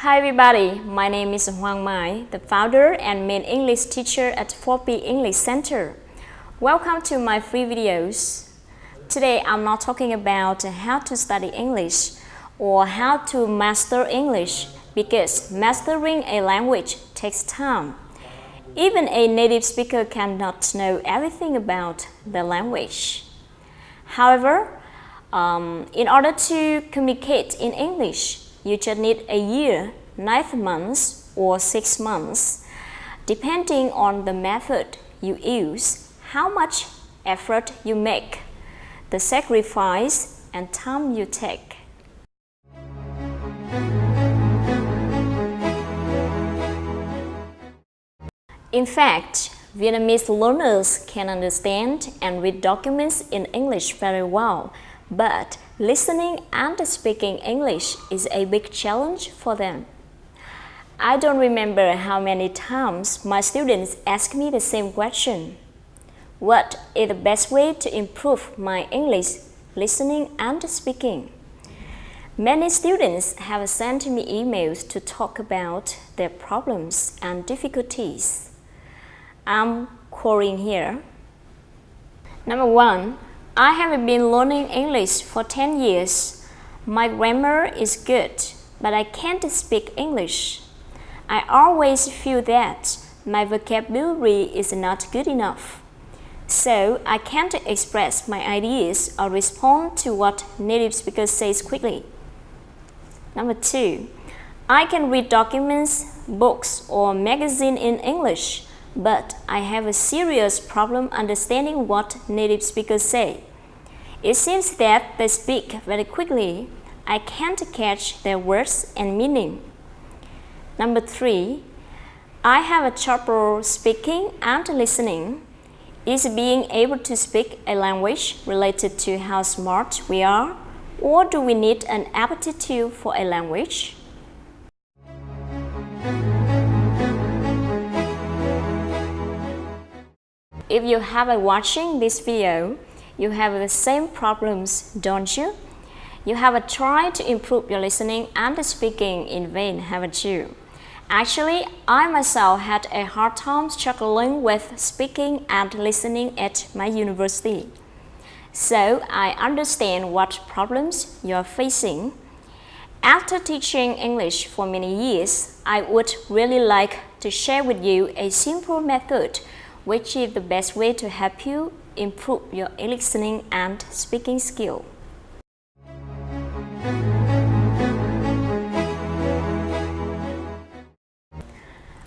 Hi everybody, my name is Hoàng Mai, the founder and main English teacher at 4P English Center. Welcome to my free videos. Today I'm not talking about how to study English or how to master English because mastering a language takes time. Even a native speaker cannot know everything about the language. However, in order to communicate in English, you just need a year, 9 months, or 6 months, depending on the method you use, how much effort you make, the sacrifice and time you take. In fact, Vietnamese learners can understand and read documents in English very well, but listening and speaking English is a big challenge for them. I don't remember how many times my students ask me the same question. What is the best way to improve my English listening and speaking? Many students have sent me emails to talk about their problems and difficulties. I'm quoting here. Number 1. I have been learning English for 10 years. My grammar is good, but I can't speak English. I always feel that my vocabulary is not good enough. So I can't express my ideas or respond to what native speakers say quickly. Number 2. I can read documents, books, or magazines in English, but I have a serious problem understanding what native speakers say. It seems that they speak very quickly. I can't catch their words and meaning. Number 3. I have a trouble speaking and listening. Is being able to speak a language related to how smart we are, or do we need an aptitude for a language? If you have been watching this video, you have the same problems, don't you? You have tried to improve your listening and speaking in vain, haven't you? Actually, I myself had a hard time struggling with speaking and listening at my university. So I understand what problems you are facing. After teaching English for many years, I would really like to share with you a simple method which is the best way to help you improve your listening and speaking skill.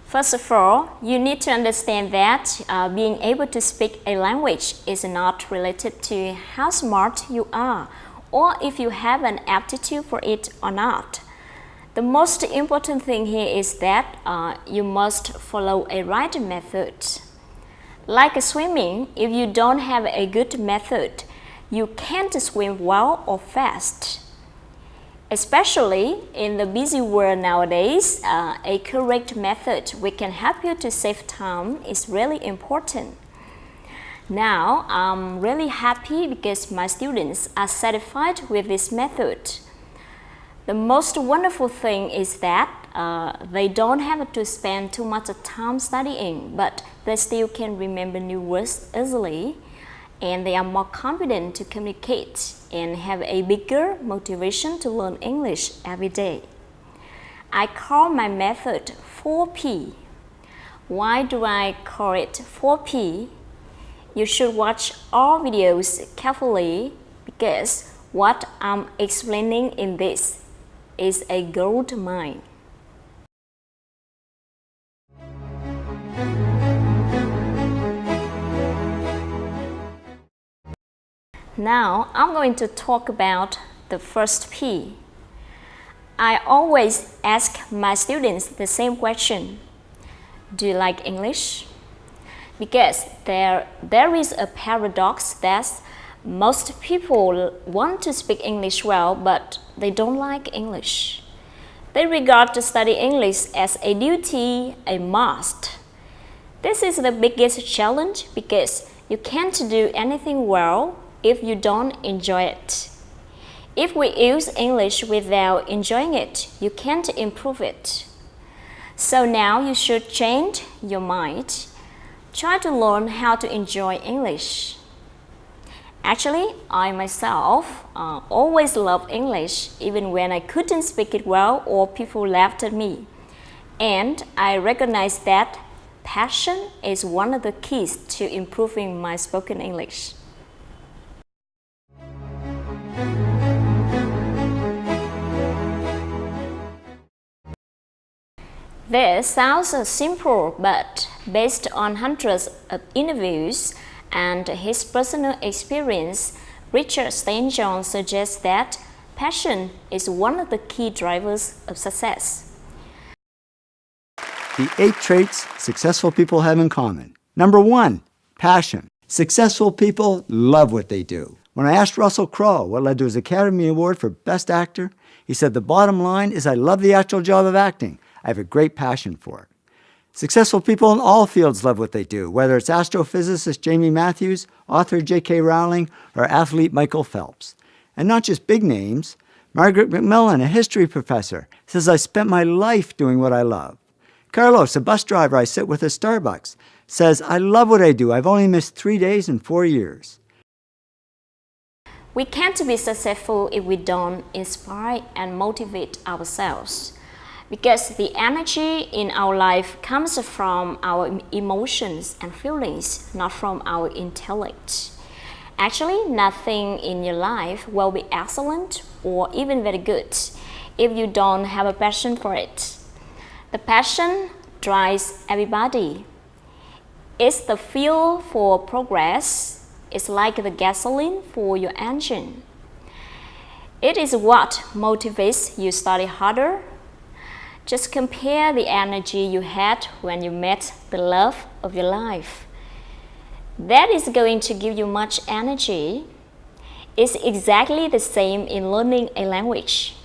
First of all, you need to understand that being able to speak a language is not related to how smart you are or if you have an aptitude for it or not. The most important thing here is that you must follow a right method. Like swimming, if you don't have a good method, you can't swim well or fast. Especially in the busy world nowadays, a correct method which can help you to save time is really important. Now, I'm really happy because my students are satisfied with this method. The most wonderful thing is that they don't have to spend too much time studying, but they still can remember new words easily, and they are more confident to communicate and have a bigger motivation to learn English every day. I call my method 4P. Why do I call it 4P? You should watch all videos carefully because what I'm explaining in this is a gold mine. Now, I'm going to talk about the first P. I always ask my students the same question. Do you like English? Because there is a paradox that most people want to speak English well, but they don't like English. They regard to study English as a duty, a must. This is the biggest challenge because you can't do anything well if you don't enjoy it. If we use English without enjoying it, you can't improve it. So now you should change your mind. Try to learn how to enjoy English. Actually, I myself always loved English, even when I couldn't speak it well or people laughed at me. And I recognize that passion is one of the keys to improving my spoken English. This sounds simple, but based on hundreds of interviews and his personal experience, Richard St. John suggests that passion is one of the key drivers of success. The 8 traits successful people have in common. Number 1, passion. Successful people love what they do. When I asked Russell Crowe what led to his Academy Award for Best Actor, he said, "The bottom line is I love the actual job of acting. I have a great passion for it." Successful people in all fields love what they do, whether it's astrophysicist Jamie Matthews, author J.K. Rowling, or athlete Michael Phelps. And not just big names. Margaret McMillan, a history professor, says, "I spent my life doing what I love." Carlos, a bus driver I sit with at Starbucks, says, "I love what I do. I've only missed 3 days in 4 years." We can't be successful if we don't inspire and motivate ourselves. Because the energy in our life comes from our emotions and feelings, not from our intellect. Actually, nothing in your life will be excellent or even very good if you don't have a passion for it. The passion drives everybody. It's the fuel for progress. It's like the gasoline for your engine. It is what motivates you to study harder. Just compare the energy you had when you met the love of your life. That is going to give you much energy. It's exactly the same in learning a language.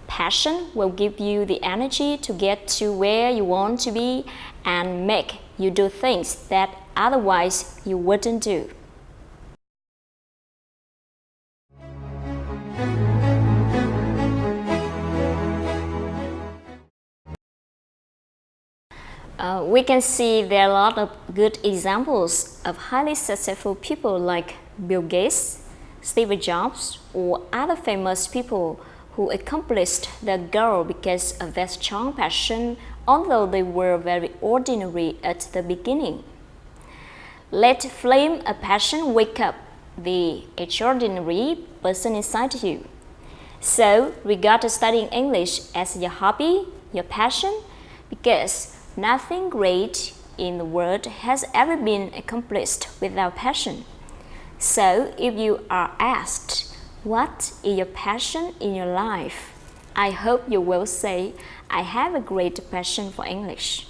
Passion will give you the energy to get to where you want to be and make you do things that otherwise you wouldn't do. We can see there are a lot of good examples of highly successful people like Bill Gates, Steve Jobs, or other famous people who accomplished their goal because of their strong passion, although they were very ordinary at the beginning. Let flame of passion wake up the extraordinary person inside you. So, regard studying English as your hobby, your passion, because nothing great in the world has ever been accomplished without passion. So, if you are asked, what is your passion in your life? I hope you will say, I have a great passion for English.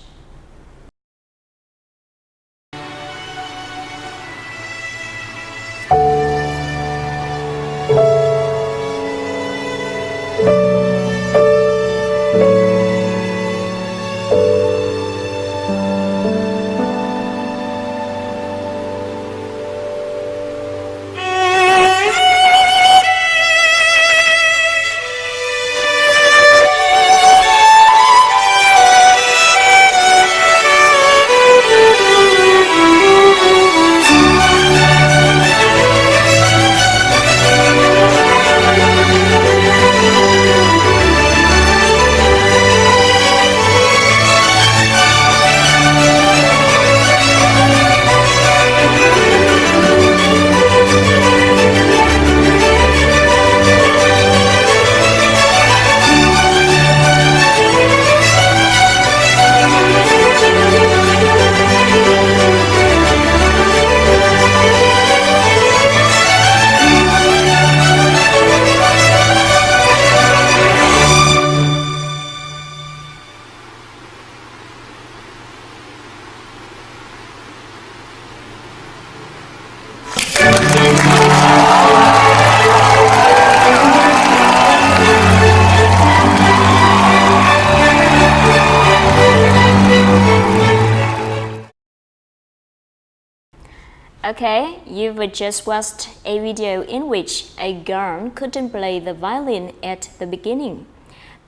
Okay, you've just watched a video in which a girl couldn't play the violin at the beginning.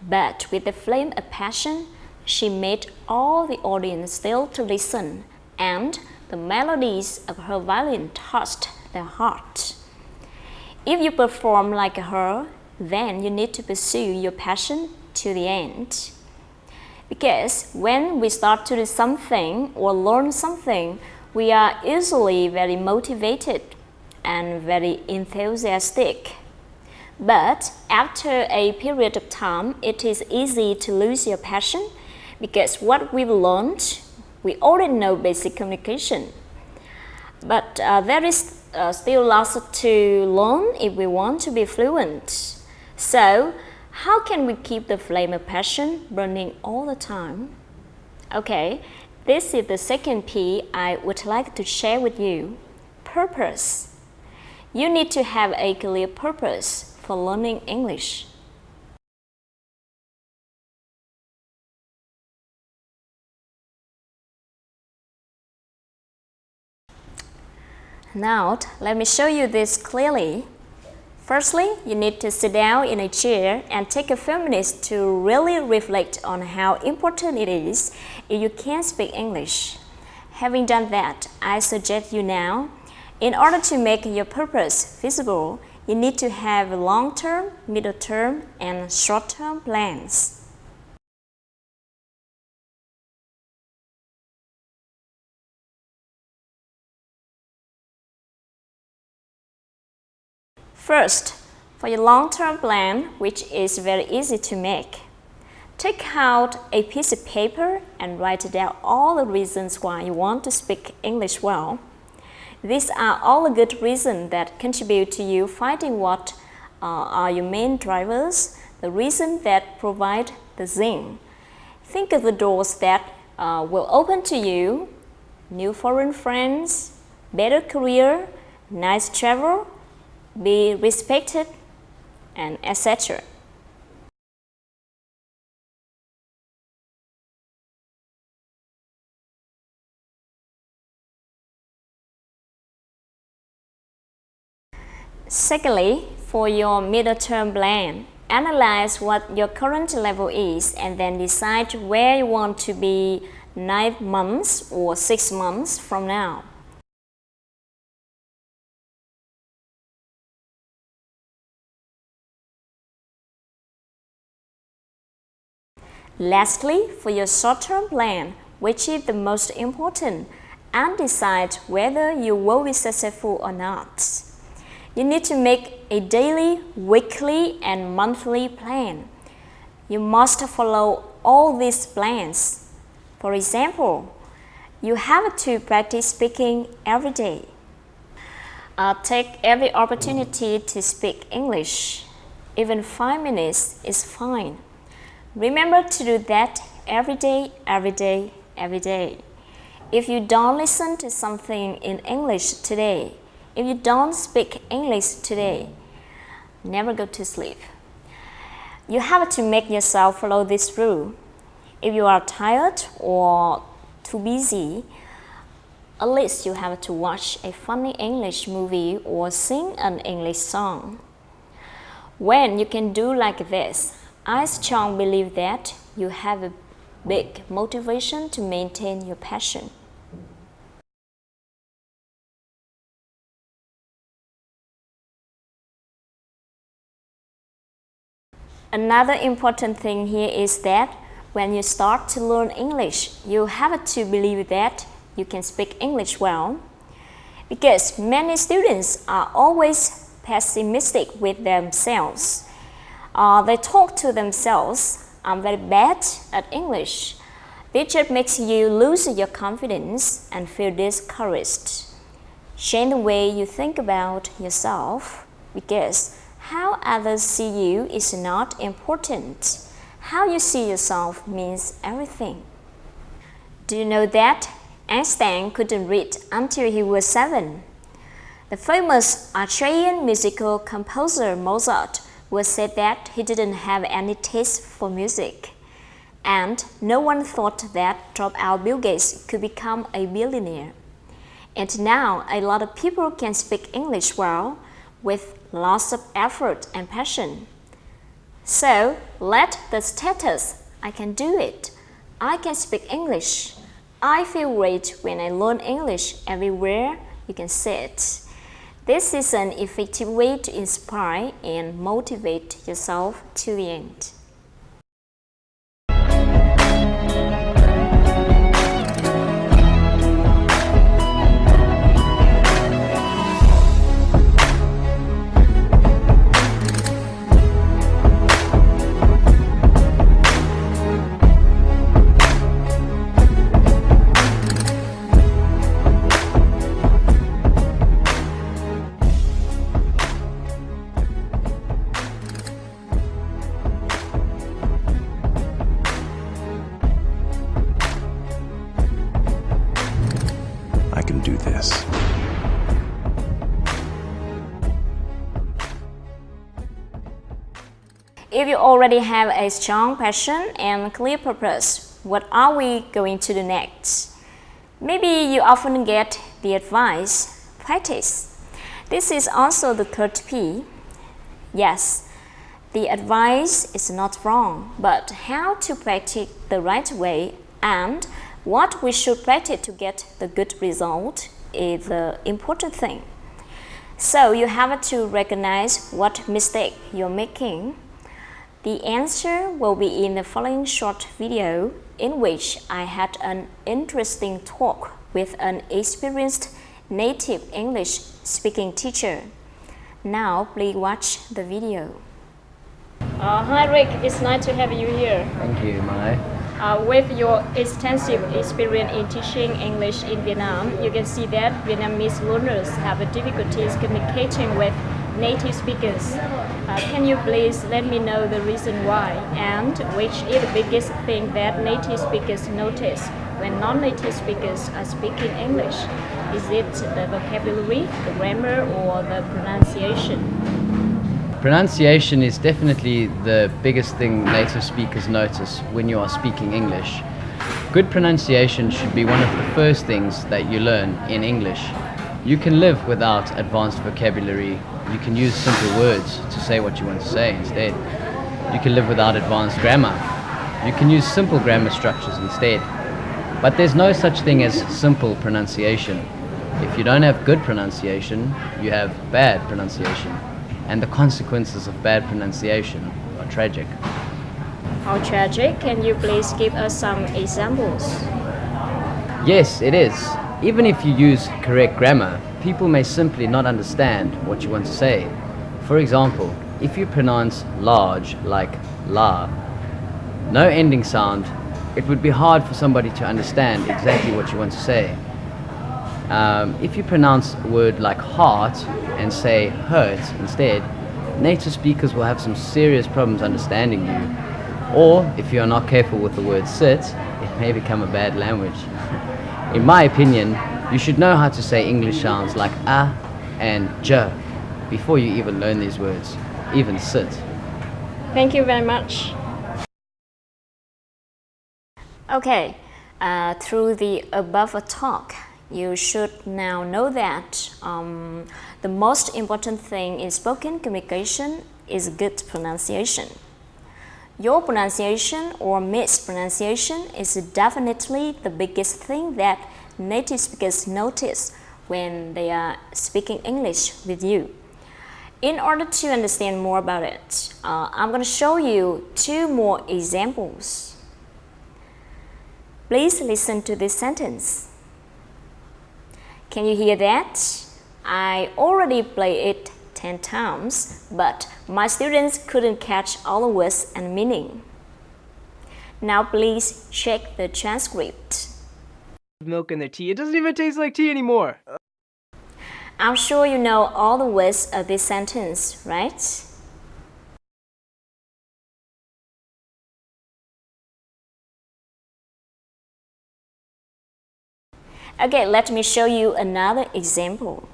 But with the flame of passion, she made all the audience still to listen, and the melodies of her violin touched their heart. If you perform like her, then you need to pursue your passion to the end. Because when we start to do something or learn something, we are usually very motivated and very enthusiastic. But after a period of time, it is easy to lose your passion because what we've learned, we already know basic communication. But there is still lots to learn if we want to be fluent. So, how can we keep the flame of passion burning all the time? Okay, this is the second P I would like to share with you. Purpose. You need to have a clear purpose for learning English. Now, let me show you this clearly. Firstly, you need to sit down in a chair and take a few minutes to really reflect on how important it is if you can't speak English. Having done that, I suggest you now, in order to make your purpose visible, you need to have long-term, middle-term, and short-term plans. First, for your long-term plan, which is very easy to make, take out a piece of paper and write down all the reasons why you want to speak English well. These are all the good reasons that contribute to you finding what are your main drivers, the reasons that provide the zing. Think of the doors that will open to you: new foreign friends, better career, nice travel, be respected, and etc. Secondly, for your middle-term plan, analyze what your current level is and then decide where you want to be 9 months or 6 months from now. Lastly, for your short-term plan, which is the most important, and decide whether you will be successful or not. You need to make a daily, weekly, and monthly plan. You must follow all these plans. For example, you have to practice speaking every day. Take every opportunity to speak English. Even 5 minutes is fine. Remember to do that every day, every day, every day. If you don't listen to something in English today, if you don't speak English today, never go to sleep. You have to make yourself follow this rule. If you are tired or too busy, at least you have to watch a funny English movie or sing an English song. When you can do like this, I strongly believe that you have a big motivation to maintain your passion. Another important thing here is that when you start to learn English, you have to believe that you can speak English well. Because many students are always pessimistic with themselves. They talk to themselves, "I'm very bad at English." This just makes you lose your confidence and feel discouraged. Change the way you think about yourself, because how others see you is not important. How you see yourself means everything. Do you know that Einstein couldn't read until he was 7? The famous Austrian musical composer Mozart was said that he didn't have any taste for music, and no one thought that dropout Bill Gates could become a billionaire. And now a lot of people can speak English well with lots of effort and passion. So let the status "I can do it," "I can speak English," "I feel great when I learn English" everywhere you can say it. This is an effective way to inspire and motivate yourself to the end. I can do this. If you already have a strong passion and clear purpose, what are we going to do next? Maybe you often get the advice, practice. This is also the third P. Yes, the advice is not wrong, but how to practice the right way and what we should practice to get the good result is the important thing. So you have to recognize what mistake you're making. The answer will be in the following short video in which I had an interesting talk with an experienced native English speaking teacher. Now please watch the video. Hi Rick, it's nice to have you here. Thank you, Mai. With your extensive experience in teaching English in Vietnam, you can see that Vietnamese learners have difficulties communicating with native speakers. Can you please let me know the reason why and which is the biggest thing that native speakers notice when non-native speakers are speaking English? Is it the vocabulary, the grammar, or the pronunciation? Pronunciation is definitely the biggest thing native speakers notice when you are speaking English. Good pronunciation should be one of the first things that you learn in English. You can live without advanced vocabulary. You can use simple words to say what you want to say instead. You can live without advanced grammar. You can use simple grammar structures instead. But there's no such thing as simple pronunciation. If you don't have good pronunciation, you have bad pronunciation. And the consequences of bad pronunciation are tragic. How tragic? Can you please give us some examples? Yes, it is. Even if you use correct grammar, people may simply not understand what you want to say. For example, if you pronounce large like la, no ending sound, it would be hard for somebody to understand exactly what you want to say. If you pronounce a word like heart and say hurt instead, native speakers will have some serious problems understanding you. Or, if you are not careful with the word sit, it may become a bad language. In my opinion, you should know how to say English sounds like a and j before you even learn these words, even sit. Thank you very much. Okay, through the above talk, you should now know that the most important thing in spoken communication is good pronunciation. Your pronunciation or mispronunciation is definitely the biggest thing that native speakers notice when they are speaking English with you. In order to understand more about it, I'm going to show you two more examples. Please listen to this sentence. Can you hear that? I already played it 10 times, but my students couldn't catch all the words and meaning. Now please check the transcript. Milk in their tea. It doesn't even taste like tea anymore. I'm sure you know all the words of this sentence, right? Okay, let me show you another example.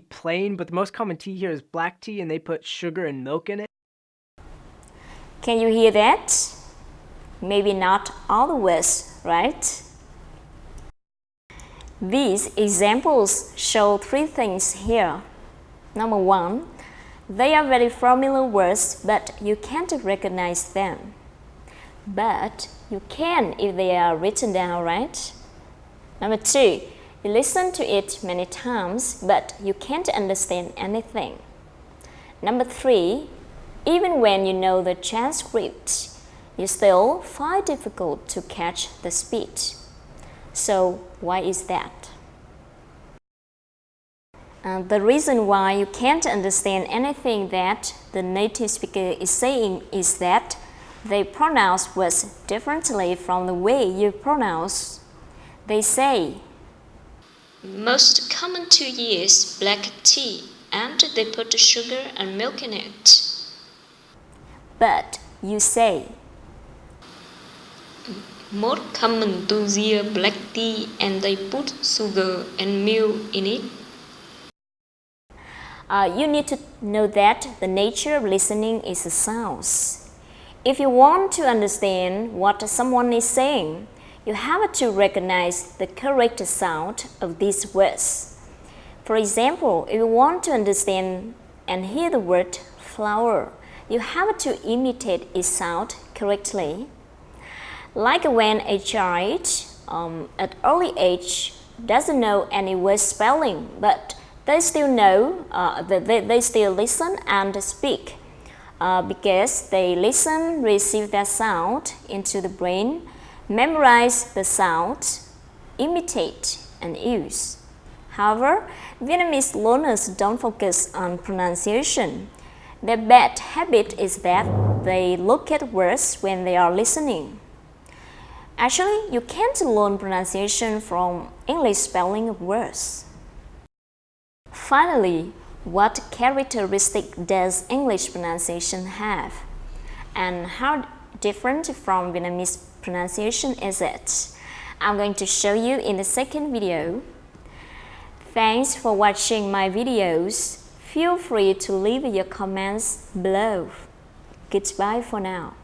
Plain, but the most common tea here is black tea, and they put sugar and milk in it. Can you hear that? Maybe not all the words, right? These examples show three things here. Number one, they are very familiar words, but you can't recognize them. But you can if they are written down, right? Number two, you listen to it many times, but you can't understand anything. Number three, even when you know the transcript, you still find it difficult to catch the speech. So why is that? The reason why you can't understand anything that the native speaker is saying is that they pronounce words differently from the way you pronounce. They say, most common tea is black tea, and they put sugar and milk in it. But you say, more common to hear black tea and they put sugar and milk in it. You need to know that the nature of listening is the sounds. If you want to understand what someone is saying, you have to recognize the correct sound of these words. For example, if you want to understand and hear the word flower, you have to imitate its sound correctly. Like when a child at early age doesn't know any word spelling, but they still know, they still listen and speak because they listen, receive that sound into the brain, memorize the sound, imitate, and use. However, Vietnamese learners don't focus on pronunciation. Their bad habit is that they look at words when they are listening. Actually, you can't learn pronunciation from English spelling of words. Finally, what characteristic does English pronunciation have? And how different from Vietnamese pronunciation is it? I'm going to show you in the second video. Thanks for watching my videos. Feel free to leave your comments below. Goodbye for now.